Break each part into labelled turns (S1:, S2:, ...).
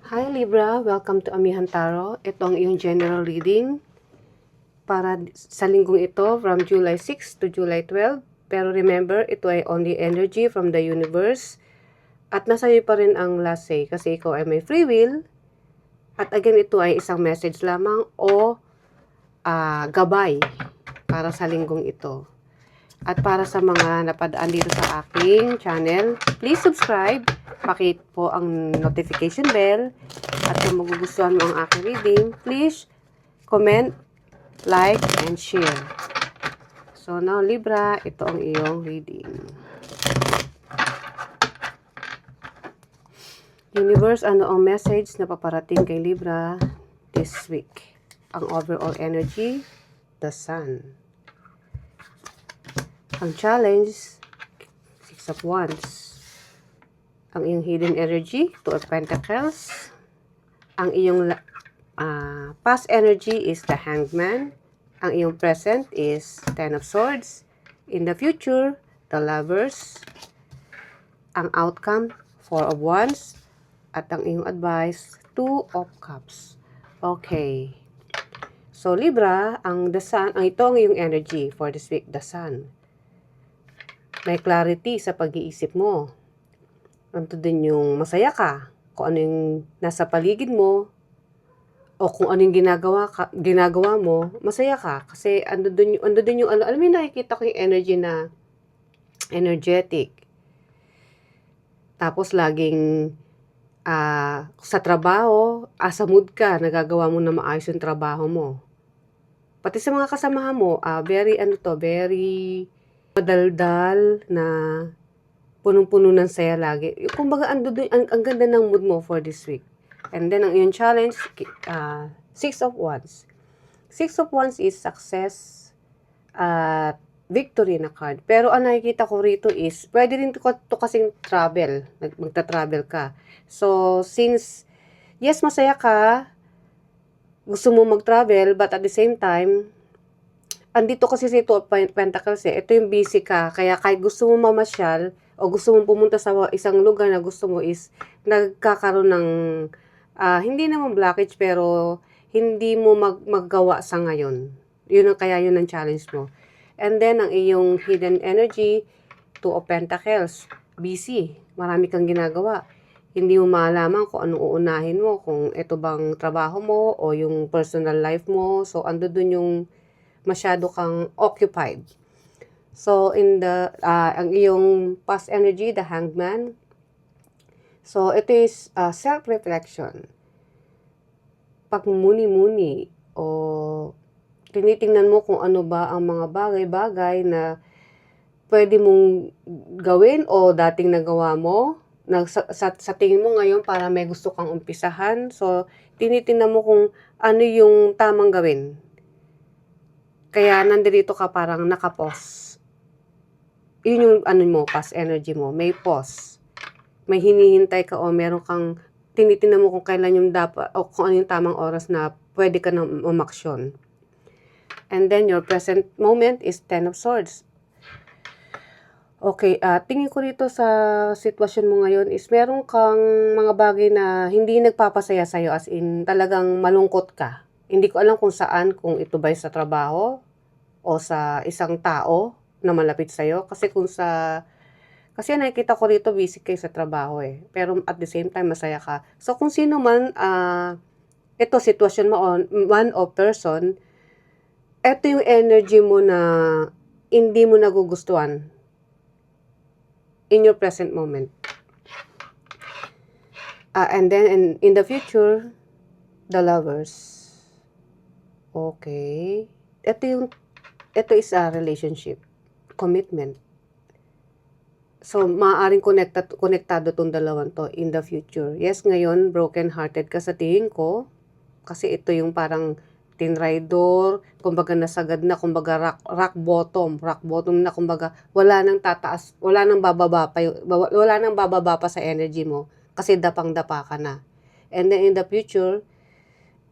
S1: Hi Libra, welcome to Amihan Tarot. Ito ang iyong general reading para sa linggong ito from July 6 to July 12. Pero remember, ito ay only energy from the universe at nasa iyo pa rin ang last say kasi ikaw ay may free will. At again, ito ay isang message lamang o gabay para sa linggong ito. At para sa mga napadaan dito sa aking channel, please subscribe, pakihit po ang notification bell, at kung magugustuhan mo ang aking reading, please comment, like, and share. So now Libra, ito ang iyong reading. Universe, ano ang message na paparating kay Libra this week? Ang overall energy, the Sun. Ang challenge, Six of Wands. Ang iyong hidden energy, Two of Pentacles. Ang iyong past energy is the Hangman. Ang iyong present is Ten of Swords. In the future, the Lovers. Ang outcome, Four of Wands. At ang iyong advice, Two of Cups. Okay. So Libra, ang the Sun, ito ang iyong energy for this week, the Sun. May clarity sa pag-iisip mo. Ando din yung masaya ka. Kung ano yung nasa paligid mo, o kung ano yung ginagawa mo, masaya ka. Kasi ando din yung alam mo, nakikita ko yung energy na energetic. Tapos laging sa trabaho, sa mood ka, nagagawa mo na maayos yung trabaho mo. Pati sa mga kasamahan mo, very madaldal na punong-puno ng saya lagi. Kumbaga, ang ganda ng mood mo for this week. And then, ang iyong challenge, Six of Wands. Six of Wands is success at victory na card. Pero ang nakikita ko rito is, pwede rin to kasing travel. Magta-travel ka. So, since, yes, masaya ka, gusto mo mag-travel, but at the same time, andito kasi si Two of Pentacles ito yung busy ka, kaya kahit gusto mo mamasyal, o gusto mo pumunta sa isang lugar na gusto mo is, nagkakaroon ng, hindi naman blockage, pero hindi mo maggawa sa ngayon. Yun ang challenge mo. And then, ang iyong hidden energy, Two of Pentacles, busy, marami kang ginagawa. Hindi mo malaman kung anong uunahin mo, kung ito bang trabaho mo, o yung personal life mo. So, ando dun yung masyado kang occupied. So, ang iyong past energy, the Hangman. So, it is self-reflection. Pagmumuni-muni o tinitingnan mo kung ano ba ang mga bagay-bagay na pwede mong gawin o dating nagawa mo na sa tingin mo ngayon para may gusto kang umpisahan. So, tinitingnan mo kung ano yung tamang gawin. Kaya nandito ka parang nakapos. Yun yung past energy mo. May pause. May hinihintay ka o meron kang tinitingnan mo kung kailan yung dapat o kung ano yung tamang oras na pwede ka na umaksyon. And then your present moment is Ten of Swords. Okay, tingin ko rito sa sitwasyon mo ngayon is meron kang mga bagay na hindi nagpapasaya sa'yo, as in talagang malungkot ka. Hindi ko alam kung saan, kung ito ba sa trabaho o sa isang tao na malapit sa'yo. Kasi kasi nakikita ko rito busy kayo sa trabaho pero at the same time masaya ka. So kung sino man, ito sitwasyon mo one or person, ito yung energy mo na hindi mo nagugustuhan in your present moment. And then in the future, the Lovers. Okay. Ito is a relationship, commitment. So, maaaring konektado tong dalawang to in the future. Yes, ngayon, broken-hearted ka sa tingin ko. Kasi ito yung parang tinraidor, kumbaga nasagad na, kumbaga rock bottom na, kumbaga wala nang tataas, wala nang bababa pa sa energy mo kasi dapang-dapa ka na. And then in the future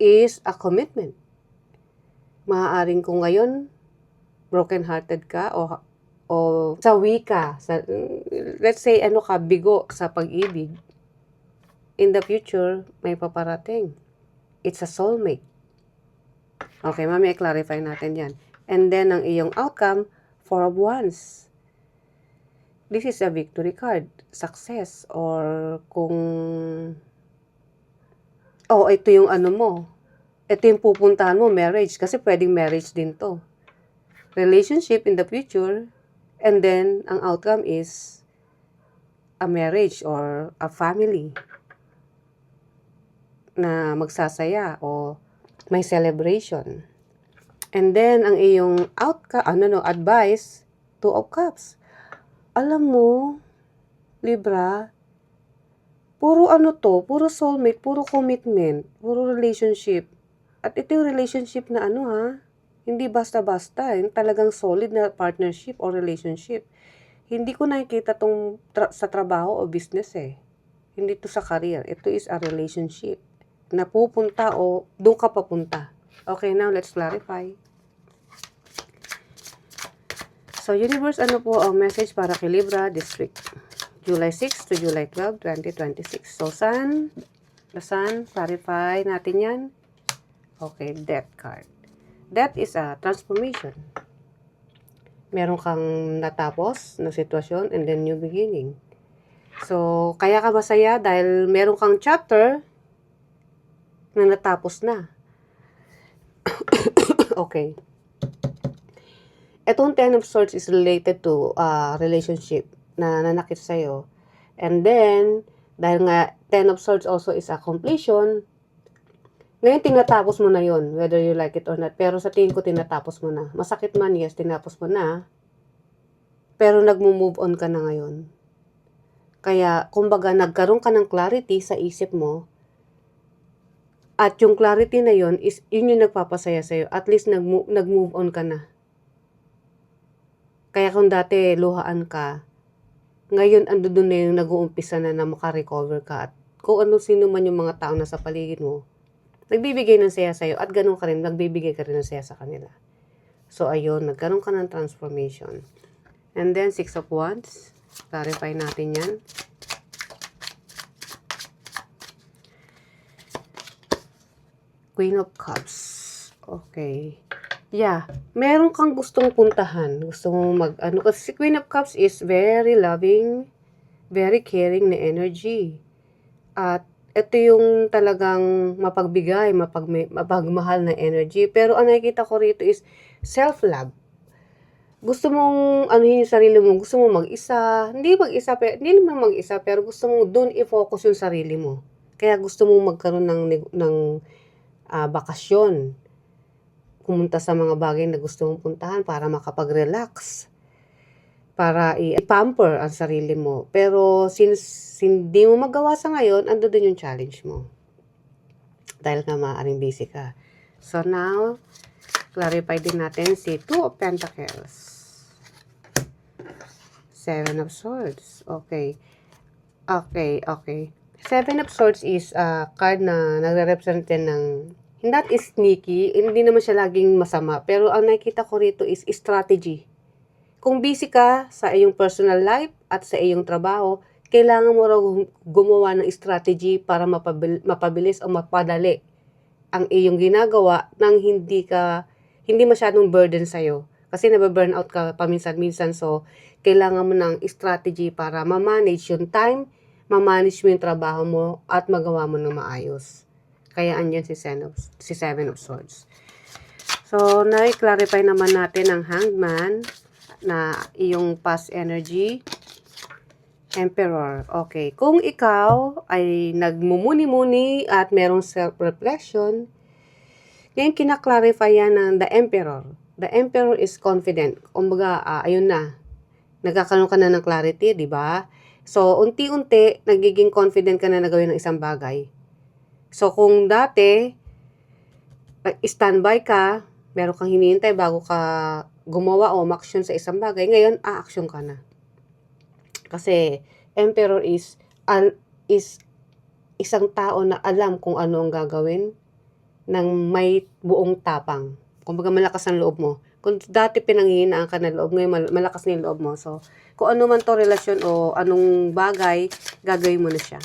S1: is a commitment. Maaaring kung ngayon broken-hearted ka o sawi ka, let's say bigo sa pag-ibig, in the future, may paparating. It's a soulmate. Okay, mami, i-clarify natin yan. And then, ang iyong outcome, 4 of Wands. This is a victory card. Success. Or kung... Oh, ito yung ano mo. Ito yung pupuntahan mo, marriage. Kasi pwedeng marriage din to. Relationship in the future. And then, ang outcome is a marriage or a family na magsasaya o may celebration. And then, ang iyong advice, 2 of Cups. Alam mo, Libra, puro puro soulmate, puro commitment, puro relationship. At ito yung relationship na hindi basta-basta, talagang solid na partnership or relationship. Hindi ko nakikita tong sa trabaho o business Hindi to sa career. Ito is a relationship na pupunta o doon ka papunta. Okay, now let's clarify. So, universe, ano po ang message para kay Libra this week? July 6 to July 12, 2026. So, sun, clarify natin yan. Okay, Death card. Death is a transformation. Meron kang natapos na sitwasyon and then new beginning. So, kaya ka masaya dahil meron kang chapter na natapos na. Okay. Itong 10 of Swords is related to relationship na nanakit sa'yo. And then, dahil nga 10 of Swords also is a completion, ngayon tinatapos mo na yon, whether you like it or not. Pero sa tingin ko tinatapos mo na. Masakit man, yes, tinapos mo na. Pero nagmo-move on ka na ngayon. Kaya, kumbaga, nagkaroon ka ng clarity sa isip mo. At yung clarity na yon is yun yung nagpapasaya sa'yo. At least nag-move on ka na. Kaya kung dati luhaan ka, ngayon ando doon na yung nag-uumpisa na makarecover ka. At kung sino man yung mga tao na sa paligid mo, nagbibigay ng saya sa'yo at ganun ka rin, nagbibigay ka rin ng saya sa kanila. So, ayun, nagkaroon ka ng transformation. And then, 6 of Wands. Clarify natin yan. Queen of Cups. Okay. Yeah. Meron kang gustong puntahan. Gusto mong kasi si Queen of Cups is very loving, very caring na energy. At ito yung talagang mapagbigay, mapagmahal na energy. Pero ang nakikita ko rito is self-love. Gusto mong anuhin yung sarili mo, gusto mong mag-isa. Hindi naman mag-isa, pero gusto mong doon i-focus yung sarili mo. Kaya gusto mong magkaroon ng bakasyon. Pumunta sa mga bagay na gusto mong puntahan para makapag-relax. Para i-pamper ang sarili mo. Pero since hindi mo magawa sa ngayon, ando din yung challenge mo. Dahil nga maaaring busy ka. So now, clarify din natin si 2 of Pentacles. 7 of Swords. Okay. 7 of Swords is a card na nagre-represent ng not is sneaky, hindi naman siya laging masama. Pero ang nakikita ko rito is strategy. Kung busy ka sa iyong personal life at sa iyong trabaho, kailangan mo raw gumawa ng strategy para mapabilis o mapadali ang iyong ginagawa nang hindi masyadong burden sa'yo. Kasi nababurnout ka paminsan-minsan, so kailangan mo ng strategy para ma-manage yung time, ma-manage mo yung trabaho mo, at magawa mo ng maayos. Kaya andyan si 7 of Swords. So, na-clarify naman natin ang Hangman na iyong past energy. Emperor. Okay. Kung ikaw ay nagmumuni-muni at merong self-reflection, ngayon kinaklarify yan ng the Emperor. The Emperor is confident. Kumbaga, ayun na. Nagkakaroon ka na ng clarity, di ba? So, unti-unti, nagiging confident ka na gawin ng isang bagay. So, kung dati, standby ka, meron kang hinihintay bago ka gumawa o umaksyon sa isang bagay, ngayon, a-action ka na. Kasi, Emperor is isang tao na alam kung ano ang gagawin ng may buong tapang. Kumbaga, malakas ang loob mo. Kung dati pinanghihinaan ka ng loob, ngayon malakas na yung loob mo. So, kung ano man to relasyon o anong bagay, gagawin mo na siya.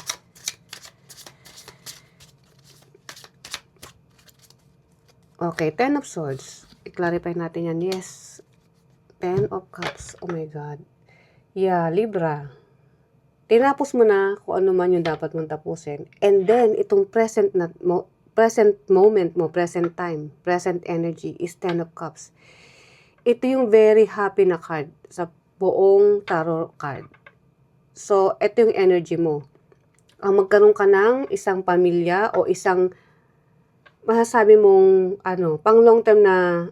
S1: Okay, Ten of Swords. I-clarify natin yan. Yes. Ten of Cups. Oh my God. Yeah, Libra. Tinapos mo na kung ano man yung dapat mong tapusin. And then, itong present moment mo, present time, present energy is Ten of Cups. Ito yung very happy na card sa buong tarot card. So, ito yung energy mo. Ang magkaroon ka ng isang pamilya o isang masasabi mong pang long term na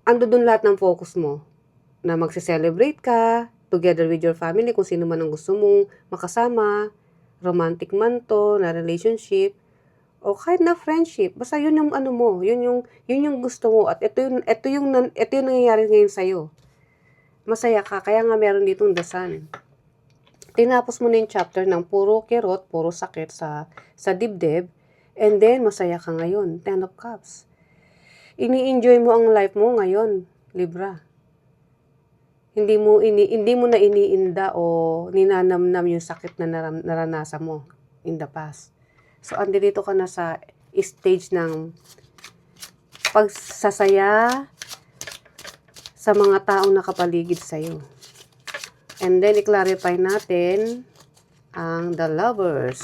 S1: ando dun lahat ng focus mo. Na magse-celebrate ka together with your family kung sino man ang gusto mong makasama, romantic man to, na relationship, o kahit na friendship. Basta yun yung mo, yun yung gusto mo at ito yung nangyayari ngayon sa'yo. Masaya ka, kaya nga meron ditong the sun. Tinapos mo na yung chapter ng puro kirot, puro sakit sa dibdib, and then masaya ka ngayon, Ten of Cups. Ini-enjoy mo ang life mo ngayon, Libra. Hindi mo na iniinda o ninanamnam yung sakit na naranasan mo in the past. So, andito ka na sa stage ng pagsasaya sa mga taong nakapaligid sa'yo. And then, i-clarify natin ang the lovers,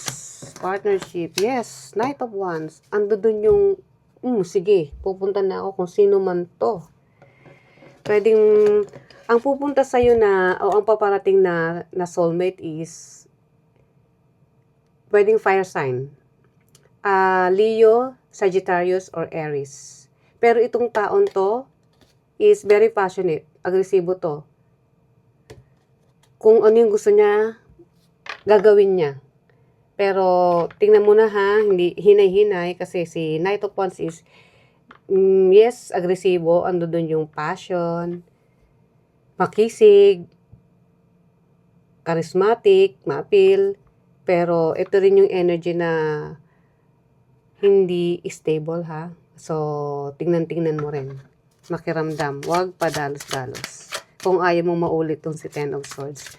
S1: partnership. Yes, Knight of Wands. Ando dun yung, sige, pupunta na ako kung sino man to. Pwedeng, ang pupunta sa'yo na, o ang paparating na soulmate is, pwedeng fire sign. Leo, Sagittarius, or Aries. Pero itong taon to is very passionate. Agresibo to. Kung ano yung gusto niya, gagawin niya. Pero, tingnan mo na ha, hindi hinay-hinay kasi si Knight of Wands is, yes, agresibo. Ando dun yung passion, makisig, charismatic, ma-appeal. Pero, ito rin yung energy na hindi stable ha. So, tingnan-tingnan mo rin. Makiramdam. Huwag padalos-dalos. Kung ayaw mong maulit tong si Ten of Swords.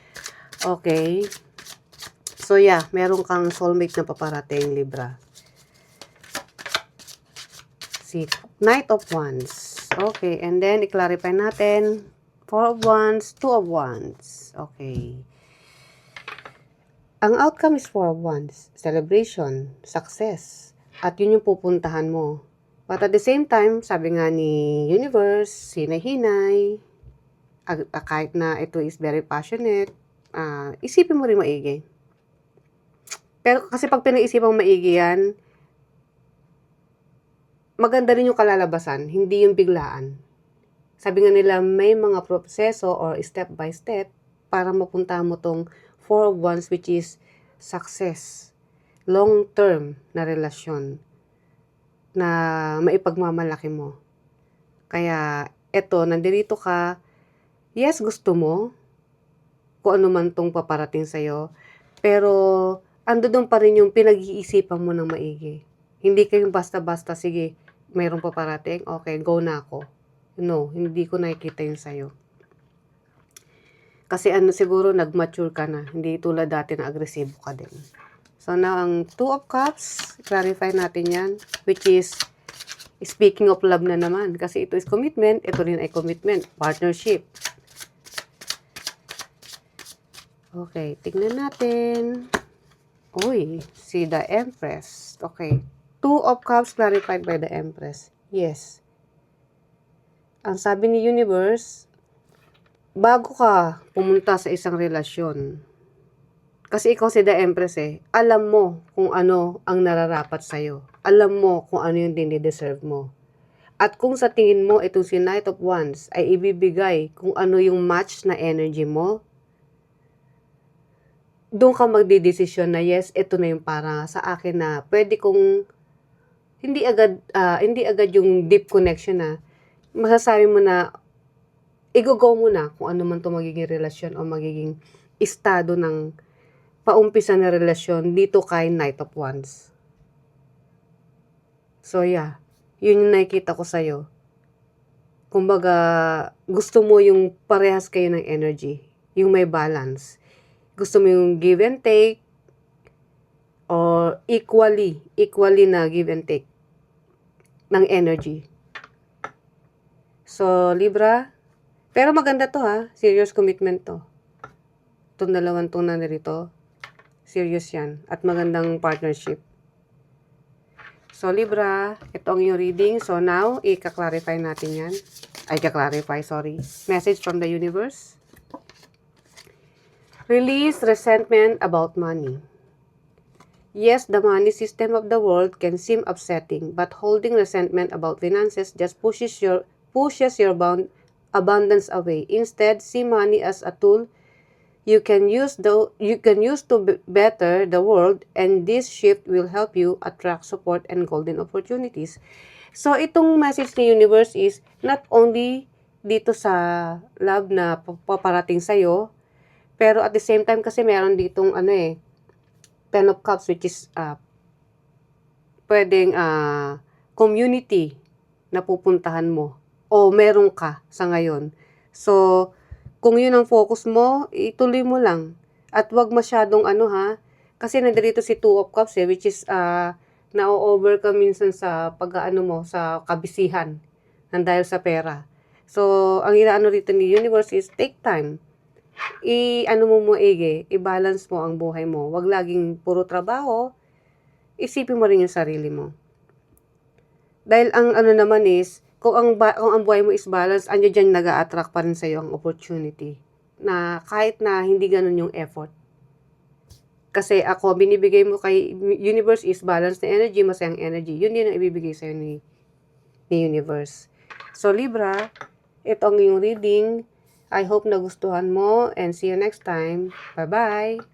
S1: Okay. So, yeah. Meron kang soulmate na paparating, Libra. Si Knight of Wands. Okay. And then, i-clarify natin. Four of Wands, Two of Wands. Okay. Ang outcome is Four of Wands. Celebration. Success. At yun yung pupuntahan mo. But at the same time, sabi nga ni Universe, hinay-hinay, kahit na ito is very passionate, isipin mo rin maigi. Pero kasi pag pinag-isipang maigi yan, maganda rin yung kalalabasan, hindi yung biglaan. Sabi nga nila, may mga proseso or step by step para mapunta mo tong Four of Wands, which is success. Long-term na relasyon na maipagmamalaki mo. Kaya, eto, nandito ka, yes, gusto mo, kung ano man tong paparating sa'yo, pero, ando doon pa rin yung pinag-iisipan mo ng maigi. Hindi kayong basta-basta, sige, mayroong paparating, okay, go na ako. No, hindi ko nakikita yun sa'yo. Kasi siguro nag-mature ka na, hindi tulad dati na agresibo ka din. So, now, ang Two of Cups, clarify natin yan, which is, speaking of love na naman, kasi ito is commitment, ito rin ay commitment, partnership. Okay, tignan natin. Uy, si the Empress. Okay, Two of Cups clarified by the Empress. Yes. Ang sabi ni Universe, bago ka pumunta sa isang relasyon, kasi ikaw si the Empress alam mo kung ano ang nararapat sa'yo. Alam mo kung ano yung dinideserve mo. At kung sa tingin mo itong si Knight of Wands ay ibibigay kung ano yung match na energy mo, doon ka magdidesisyon na yes, ito na yung para sa akin na pwede kong hindi agad yung deep connection na masasabi mo na i-go mo na kung ano man to magiging relasyon o magiging estado ng paumpisa na relasyon dito kay Knight of Wands. So yeah, yun yung nakikita ko sa'yo. Kumbaga, gusto mo yung parehas kayo ng energy, yung may balance. Gusto mo yung give and take, or equally na give and take. ng energy. So, Libra, pero maganda to ha, serious commitment to. Itong dalawang tong narito, serious yan, at magandang partnership. So, Libra, ito ang iyong reading. So, now, i-clarify natin yan. Ay, i-clarify, sorry. Message from the universe. Release resentment about money. Yes, the money system of the world can seem upsetting, but holding resentment about finances just pushes your abundance away. Instead, see money as a tool you can use to better the world, and this shift will help you attract support and golden opportunities. So, itong message ni universe is not only dito sa love na paparating sa'yo, pero at the same time kasi meron ditong Ten of Cups, which is pwedeng community na pupuntahan mo o meron ka sa ngayon. So, kung yun ang focus mo, ituloy mo lang. At wag masyadong kasi nandirito si Two of Cups which is na-over ka minsan sa mo, sa kabisihan ng dahil sa pera. So, ang inaano dito ni universe is take time. I-balance mo ang buhay mo. Wag laging puro trabaho. Isipin mo rin yung sarili mo. Dahil ang naman is, kung ang buhay mo is balance, dyan nag-a-attract pa rin sa'yo ang opportunity. Na kahit na hindi ganun yung effort. Kasi ako, binibigay mo kay universe is balance na energy, masayang energy. Yun din ang ibibigay sa'yo ni universe. So, Libra, ito ang iyong reading. I hope nagustuhan mo and see you next time. Bye-bye!